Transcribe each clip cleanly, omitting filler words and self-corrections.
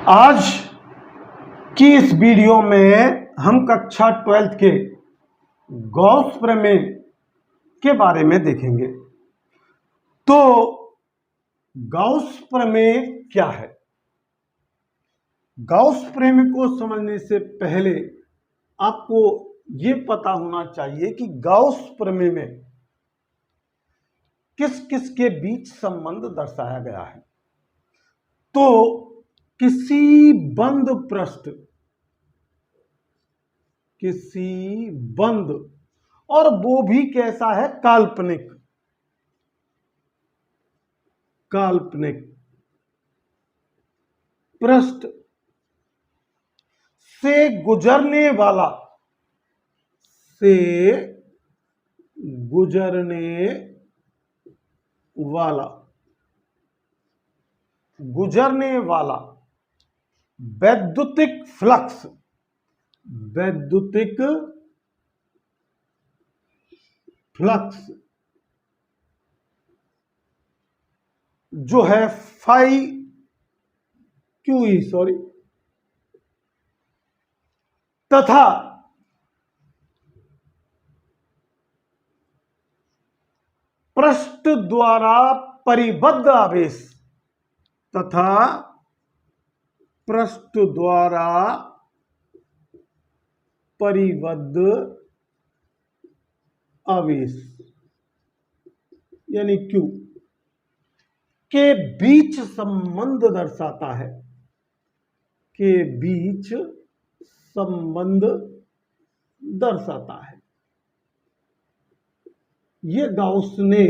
आज की इस वीडियो में हम कक्षा 12th के गॉस प्रमेय के बारे में देखेंगे। तो गॉस प्रमेय क्या है? गॉस प्रमेय को समझने से पहले आपको यह पता होना चाहिए कि गॉस प्रमेय में किस किस के बीच संबंध दर्शाया गया है। तो किसी बंद और वो भी कैसा है? काल्पनिक पृष्ठ से गुजरने वाला वैद्युतिक फ्लक्स जो है फाई क्यूई तथा पृष्ठ द्वारा परिबद्ध आवेश यानी क्यू के बीच संबंध दर्शाता है। ये गाउस ने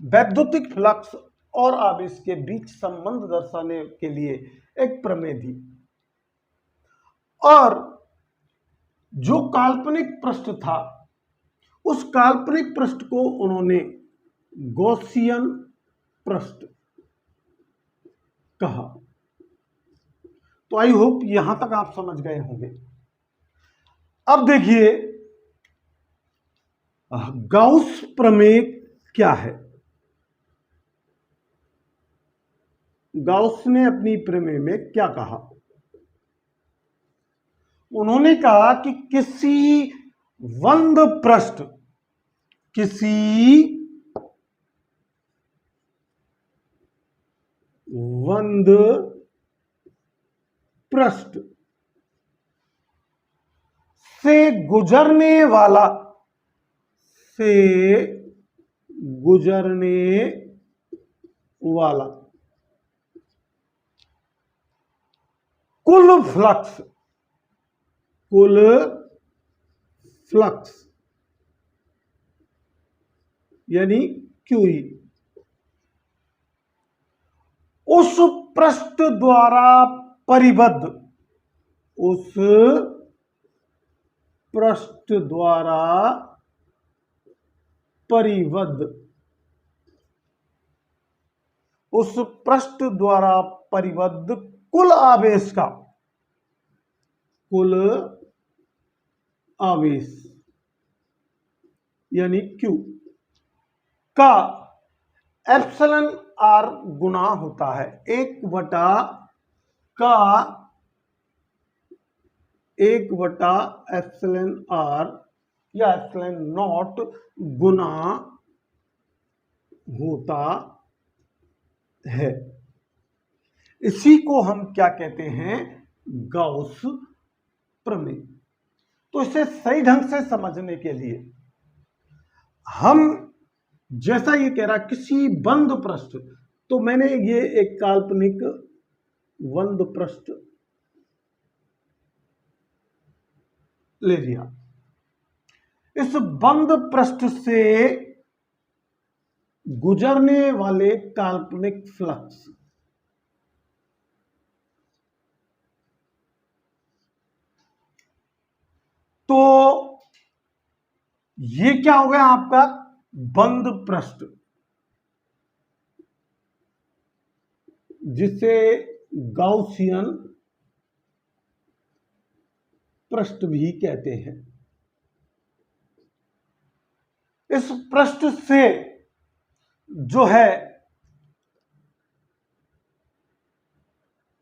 वैद्युतिक फ्लक्स और आवेश के बीच संबंध दर्शाने के लिए एक प्रमेय दी। और जो काल्पनिक पृष्ठ था, उस काल्पनिक पृष्ठ को उन्होंने गॉसियन पृष्ठ कहा। तो आई होप यहां तक आप समझ गए होंगे। अब देखिए गाउस प्रमेय क्या है। गाउस ने अपनी प्रमेय में क्या कहा? उन्होंने कहा कि किसी बंद पृष्ठ से गुजरने वाला कुल फ्लक्स यानी क्यूई उस पृष्ठ द्वारा परिबद्ध कुल आवेश यानी क्यू का एप्सिलॉन आर गुना होता है 1/का एप्सिलॉन आर या एप्सिलॉन नॉट गुना होता है। इसी को हम क्या कहते हैं? गाउस प्रमेय। तो इसे सही ढंग से समझने के लिए हम जैसा ये कह रहा किसी बंद पृष्ठ, तो मैंने ये एक काल्पनिक बंद पृष्ठ ले लिया। इस बंद पृष्ठ से गुजरने वाले काल्पनिक फ्लक्स तो ये क्या हो गया आपका? बंद पृष्ठ, जिसे गाउसियन पृष्ठ भी कहते हैं। इस पृष्ठ से जो है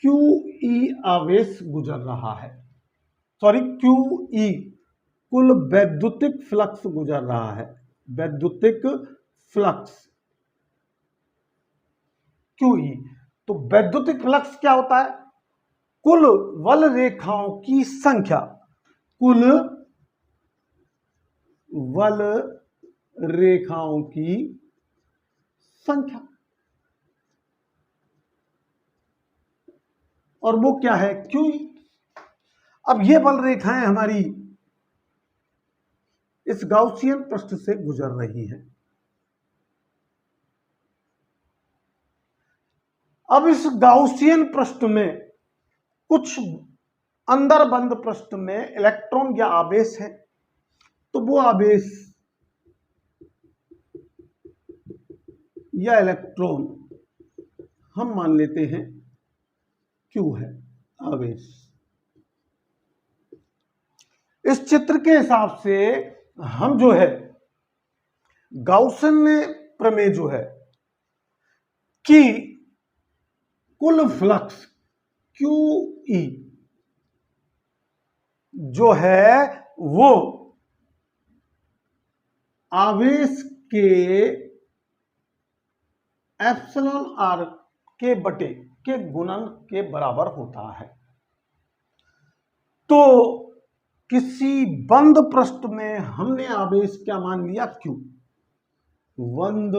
QE आवेश गुजर रहा है, सॉरी QE कुल वैद्युतिक फ्लक्स गुजर रहा है, वैद्युतिक फ्लक्स QE। तो वैद्युतिक फ्लक्स क्या होता है? कुल वल रेखाओं की संख्या, कुल वल रेखाओं की संख्या, और वो क्या है? QE। अब ये वल रेखाएं हमारी इस गाउसियन पृष्ठ से गुजर रही हैं। अब इस गाउसियन पृष्ठ में कुछ अंदर बंद पृष्ठ में इलेक्ट्रॉन या आवेश है, तो वो आवेश या इलेक्ट्रॉन हम मान लेते हैं Q है, आवेश। इस चित्र के हिसाब से हम जो है गाउसन प्रमेय जो है कि कुल फ्लक्स QE जो है वो आवेश के एप्सिलॉन आर के बटे के गुणन के बराबर होता है। तो किसी बंद पृष्ठ में हमने आवेश क्या मान लिया? Q। बंद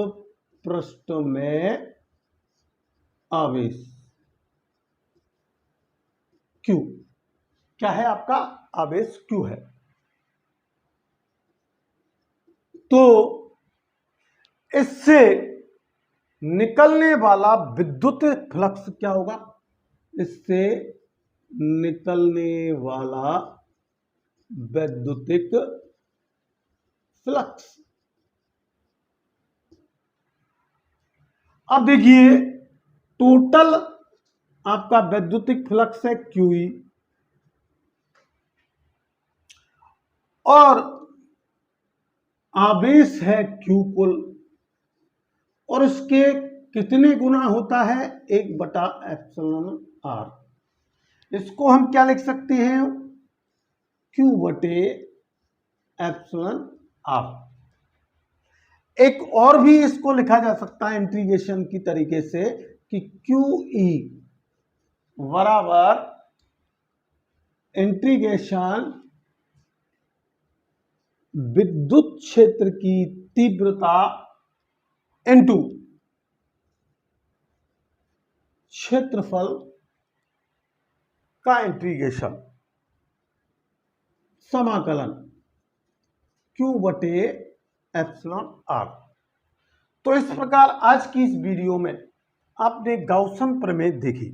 पृष्ठ में आवेश Q क्या है? आपका आवेश Q है। तो इससे निकलने वाला विद्युत फ्लक्स क्या होगा? इससे निकलने वाला वैद्युतिक फ्लक्स, अब देखिए टोटल आपका वैद्युतिक फ्लक्स है QE, और आवेश है Q कुल, और इसके कितने गुना होता है? 1/ε/r। इसको हम क्या लिख सकते हैं? Q/ε/r। एक और भी इसको लिखा जा सकता है इंटीग्रेशन की तरीके से कि QE बराबर इंटीग्रेशन विद्युत क्षेत्र की तीव्रता इनटू क्षेत्रफल का इंटीग्रेशन, समाकलन Q/ε/r। तो इस प्रकार आज की इस वीडियो में आपने गाउसन प्रमेय देखी,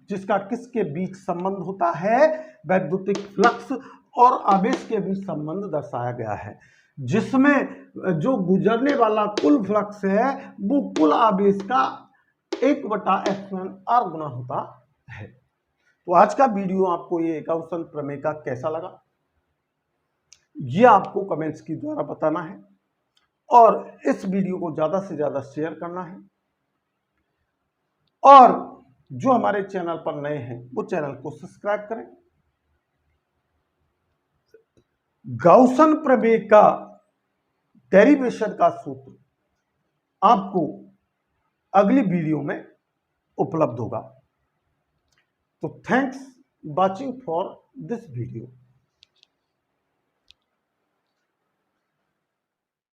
जिसका किसके बीच संबंध होता है? वैद्युतिक फ्लक्स और आवेश के बीच संबंध दर्शाया गया है, जिसमें जो गुजरने वाला कुल फ्लक्स है वो कुल आवेश का 1/ε/r गुना होता है। तो आज का वीडियो आपको ये गाउसन प्रमेय का कैसा लगा, ये आपको कमेंट्स के द्वारा बताना है, और इस वीडियो को ज्यादा से ज्यादा शेयर करना है, और जो हमारे चैनल पर नए हैं वो चैनल को सब्सक्राइब करें। गाउसन प्रमेय का डेरिवेशन का सूत्र आपको अगली वीडियो में उपलब्ध होगा। तो thanks watching for this video.